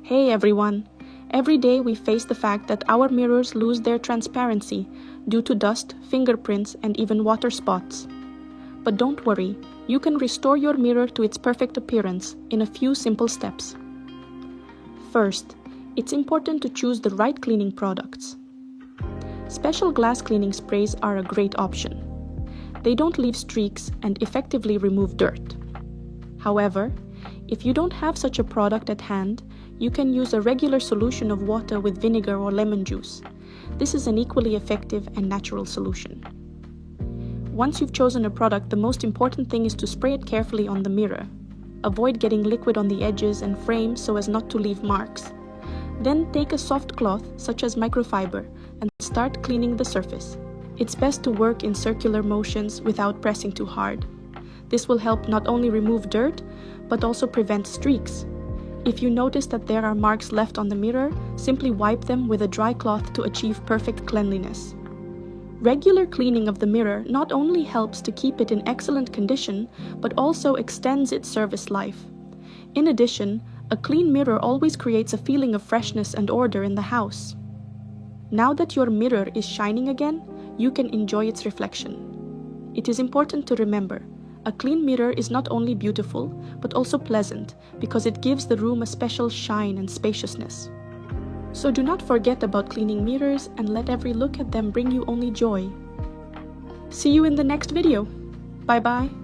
Hey everyone! Every day we face the fact that our mirrors lose their transparency due to dust, fingerprints, and even water spots. But don't worry, you can restore your mirror to its perfect appearance in a few simple steps. First, it's important to choose the right cleaning products. Special glass cleaning sprays are a great option. They don't leave streaks and effectively remove dirt. However, if you don't have such a product at hand, you can use a regular solution of water with vinegar or lemon juice. This is an equally effective and natural solution. Once you've chosen a product, the most important thing is to spray it carefully on the mirror. Avoid getting liquid on the edges and frames so as not to leave marks. Then take a soft cloth, such as microfiber, and start cleaning the surface. It's best to work in circular motions without pressing too hard. This will help not only remove dirt, but also prevent streaks. If you notice that there are marks left on the mirror, simply wipe them with a dry cloth to achieve perfect cleanliness. Regular cleaning of the mirror not only helps to keep it in excellent condition, but also extends its service life. In addition, a clean mirror always creates a feeling of freshness and order in the house. Now that your mirror is shining again, you can enjoy its reflection. It is important to remember, a clean mirror is not only beautiful, but also pleasant, because it gives the room a special shine and spaciousness. So do not forget about cleaning mirrors and let every look at them bring you only joy. See you in the next video. Bye bye.